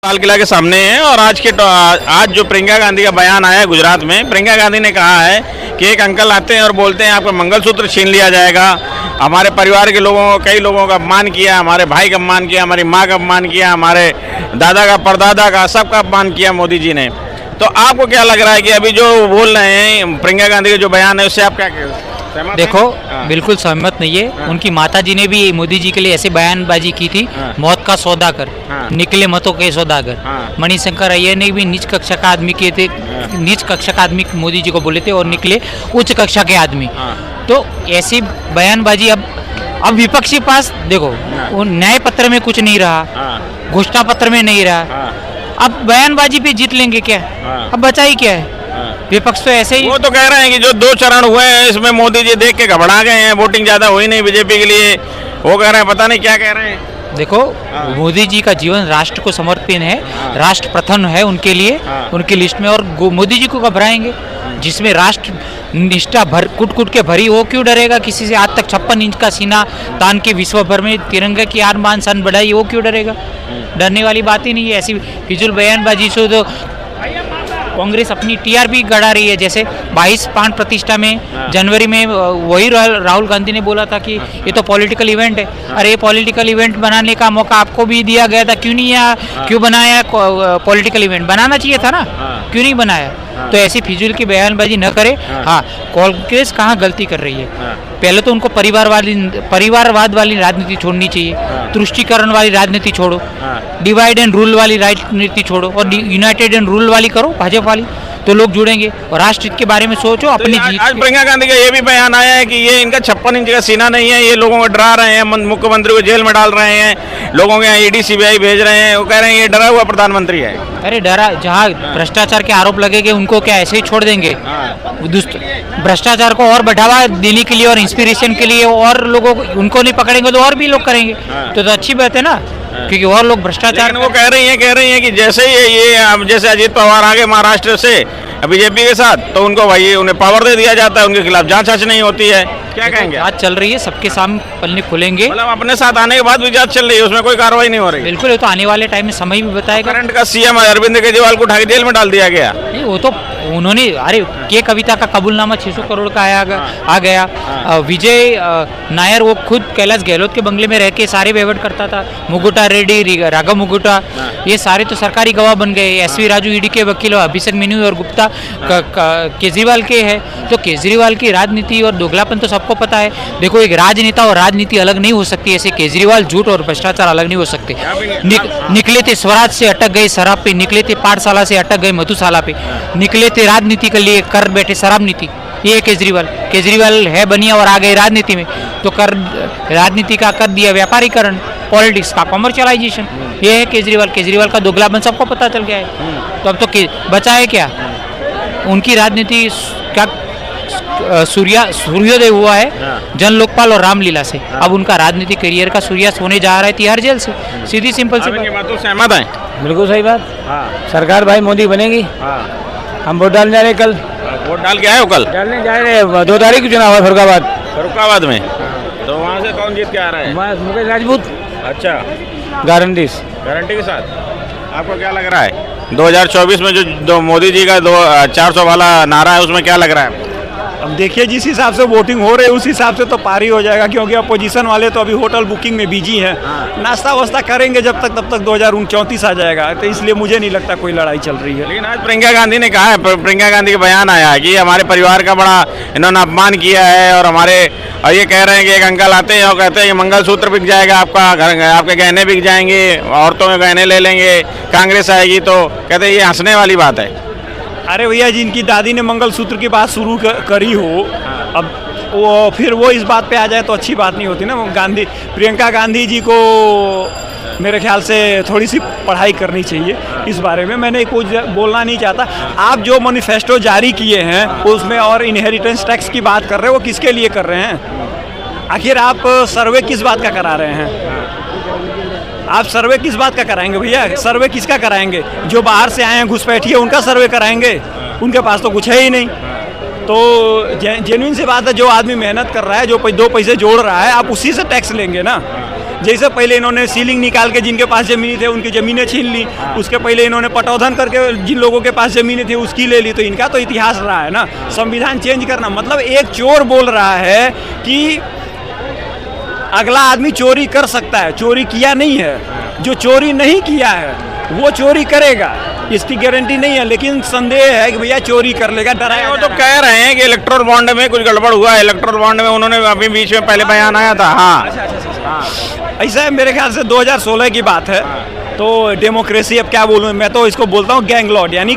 लाल किला के सामने है और आज जो प्रियंका गांधी का बयान आया है गुजरात में, प्रियंका गांधी ने कहा है कि एक अंकल आते हैं और बोलते हैं आपका मंगलसूत्र छीन लिया जाएगा, हमारे परिवार के लोगों कई लोगों का अपमान किया, हमारे भाई का अपमान किया, हमारी माँ का अपमान किया, हमारे दादा का परदादा का सबका अपमान किया मोदी जी ने। तो आपको क्या लग रहा है कि अभी जो बोल रहे हैं प्रियंका गांधी का जो बयान है उससे आप क्या सहमत देखो हैं? बिल्कुल सहमत नहीं है। हाँ। उनकी माता जी ने भी मोदी जी के लिए ऐसे बयानबाजी की थी, हाँ। मौत का सौदागर, हाँ। निकले मतों के सौदागर। हाँ। मणिशंकर अय्यर ने भी नीच कक्षा का आदमी किए थे, हाँ। नीच कक्षा का आदमी मोदी जी को बोले थे और निकले उच्च कक्षा के आदमी। हाँ। तो ऐसी बयानबाजी अब विपक्षी पास देखो, हाँ। वो न्याय पत्र में कुछ नहीं रहा, हाँ, घोषणा पत्र में नहीं रहा, हाँ, अब बयानबाजी पे जीत लेंगे क्या? हाँ। अब बचा ही क्या है? हाँ। विपक्ष तो ऐसे ही वो तो कह रहे हैं कि जो 2 चरण हुए हैं इसमें मोदी जी देख के घबरा गए हैं, वोटिंग ज्यादा हुई नहीं बीजेपी के लिए। वो कह रहे हैं पता नहीं क्या कह रहे हैं। देखो, हाँ। मोदी जी का जीवन राष्ट्र को समर्पित है, हाँ। राष्ट्र प्रथम है उनके लिए, हाँ। उनकी लिस्ट में। और मोदी जी को घबराएंगे जिसमें राष्ट्र निष्ठा कुट कुट के भरी, वो क्यों डरेगा किसी से? आज तक 56 इंच का सीना तान के विश्व भर में तिरंगा की आन बान शान बढ़ाई, वो क्यों डरेगा? डरने वाली बात ही नहीं है। ऐसी फिजूल बयानबाजी से तो कांग्रेस अपनी टीआरपी गड़ा रही है। जैसे 22 पान प्रतिष्ठा में जनवरी में वही राहुल गांधी ने बोला था कि ये तो पॉलिटिकल इवेंट है। अरे पॉलिटिकल इवेंट बनाने का मौका आपको भी दिया गया था, क्यों नहीं क्यों बनाया? पॉलिटिकल इवेंट बनाना चाहिए था ना, क्यों नहीं बनाया? तो ऐसी फिजूल की बयानबाजी न करे। हाँ, कांग्रेस कहाँ गलती कर रही है? पहले तो उनको परिवारवाद वाली राजनीति छोड़नी चाहिए, तुष्टीकरण वाली राजनीति छोड़ो, डिवाइड एंड रूल वाली राजनीति छोड़ो और यूनाइटेड एंड रूल वाली करो, भाजपा वाली, तो लोग जुड़ेंगे। और राष्ट्र हित के बारे में सोचो अपनी जीत। आज प्रियंका गांधी का ये भी बयान आया है कि ये इनका 56 इंच का सीना नहीं है, ये लोगों को डरा रहे हैं, मुख्यमंत्री को जेल में डाल रहे हैं, लोगों के यहाँ ईडी सीबीआई भेज रहे हैं। वो कह रहे हैं ये डरा हुआ प्रधानमंत्री है। अरे डरा, जहाँ भ्रष्टाचार के आरोप लगेंगे उनको क्या ऐसे ही छोड़ देंगे? भ्रष्टाचार को और बढ़ावा देने के लिए और इंस्पिरेशन के लिए और लोगों को, उनको नहीं पकड़ेंगे तो और भी लोग करेंगे। तो अच्छी बात है ना, क्योंकि और लोग भ्रष्टाचार। वो कह रही हैं कि जैसे ये जैसे अजीत पवार आ गए महाराष्ट्र से बीजेपी के साथ, तो उनको भाई उन्हें पावर दे दिया जाता है, उनके खिलाफ जांच नहीं होती है। क्या कहेंगे? जांच चल रही है, सबके सामने पन्ने खुलेंगे। मतलब अपने साथ आने के बाद भी जांच चल रही है, उसमें कोई कार्रवाई नहीं हो रही। बिल्कुल, ये तो आने वाले टाइम में समय भी बताएगा। करंट का सीएम अरविंद केजरीवाल को उठा के जेल में डाल दिया गया। नहीं, वो तो उन्होंने, अरे के कविता का कबूलनामा 600 करोड़ का आ गया। विजय नायर वो खुद कैलाश गहलोत के बंगले में रह के सारे वहीवट करता था। मुगुटा रेड्डी, राघव मुगुटा, ये सारे तो सरकारी गवाह बन गए। एसवी राजू ईडी के वकील, अभिषेक मेनू और गुप्ता केजरीवाल के है। तो केजरीवाल की राजनीति और दोगलापन तो सबको पता है। देखो, एक राजनेता और राजनीति अलग नहीं हो सकती, ऐसे केजरीवाल झूठ और भ्रष्टाचार अलग नहीं हो सकते। निकले थे स्वराज से अटक गए शराब पे, निकले थे पाठशाला से अटक गए मधुशाला पे, निकले थे राजनीति के लिए कर बैठे शराब नीति। ये है केजरीवाल है बनिया और आ गए राजनीति में, तो कर राजनीति का कर दिया व्यापारीकरण, पॉलिटिक्स का कमर्शियलाइजेशन। ये है केजरीवाल का दोगलापन सबको पता चल गया है। तो अब तो बचा है क्या? उनकी राजनीति क्या सूर्योदय हुआ है जन लोकपाल और रामलीला से। अब उनका राजनीतिक करियर का सूर्यास्त होने जा रहा है तिहाड़ जेल से। सीधी सिंपल सी बात। सहमत है? बिल्कुल सही बात। सरकार भाई मोदी बनेगी। हम वोट डालने जा रहे, कल वोट डाल के आए हो? कल डालने जा रहे हैं। 2 तारीख को चुनाव है फरुखाबाद में। तो वहाँ से कौन जीत के आ रहा है? मुकेश राजपूत। अच्छा, गारंटी गारंटी के साथ। आपको क्या लग रहा है 2024 में जो मोदी जी का 400 वाला नारा है उसमें क्या लग रहा है? अब देखिए, जिस हिसाब से वोटिंग हो रही है उस हिसाब से तो पार ही हो जाएगा, क्योंकि अपोजिशन वाले तो अभी होटल बुकिंग में बिजी हैं। नाश्ता वास्ता करेंगे जब तक, तब तक 2034 आ जाएगा। तो इसलिए मुझे नहीं लगता कोई लड़ाई चल रही है। लेकिन आज प्रियंका गांधी ने कहा है, प्रियंका गांधी का बयान आया है कि हमारे परिवार का बड़ा इन्होंने अपमान किया है और ये कह रहे हैं कि एक अंकल आते हैं और कहते हैं कि मंगलसूत्र बिक जाएगा, आपके गहने बिक जाएंगे, औरतों के गहने ले लेंगे, कांग्रेस आएगी। तो कहते हैं ये हंसने वाली बात है। अरे भैया, जिनकी दादी ने मंगलसूत्र की बात शुरू करी हो, अब फिर वो इस बात पे आ जाए तो अच्छी बात नहीं होती ना। प्रियंका गांधी जी को मेरे ख्याल से थोड़ी सी पढ़ाई करनी चाहिए इस बारे में। मैंने कुछ बोलना नहीं चाहता। आप जो मैनिफेस्टो जारी किए हैं उसमें और इनहेरिटेंस टैक्स की बात कर रहे हो, वो किसके लिए कर रहे हैं? आखिर आप सर्वे किस बात का करा रहे हैं? आप सर्वे किस बात का कराएंगे भैया? सर्वे किसका कराएंगे? जो बाहर से आए हैं घुसपैठिए, उनका सर्वे कराएंगे? उनके पास तो कुछ है ही नहीं। तो जेन्युइन सी बात है, जो आदमी मेहनत कर रहा है, जो 2 पैसे जोड़ रहा है, आप उसी से टैक्स लेंगे ना। जैसे पहले इन्होंने सीलिंग निकाल के जिनके पास ज़मीनें थे उनकी ज़मीनें छीन ली, उसके पहले इन्होंने पटौधन करके जिन लोगों के पास ज़मीनें थी उसकी ले ली। तो इनका तो इतिहास रहा है ना संविधान चेंज करना। मतलब एक चोर बोल रहा है कि अगला आदमी चोरी कर सकता है, चोरी किया नहीं है। जो चोरी नहीं किया है वो चोरी करेगा, इसकी गारंटी नहीं है, लेकिन संदेह है कि भैया चोरी कर लेगा, डराया। वो तो कह रहे हैं कि इलेक्ट्रल बॉन्ड में कुछ गड़बड़ हुआ है। इलेक्ट्रल बॉन्ड में उन्होंने अभी बीच में पहले बयान आया था। हाँ, ऐसा है, मेरे ख्याल से 2016 की बात है। तो डेमोक्रेसी, अब क्या बोलूँ मैं, तो इसको बोलता हूँ गैंग लॉर्ड, यानी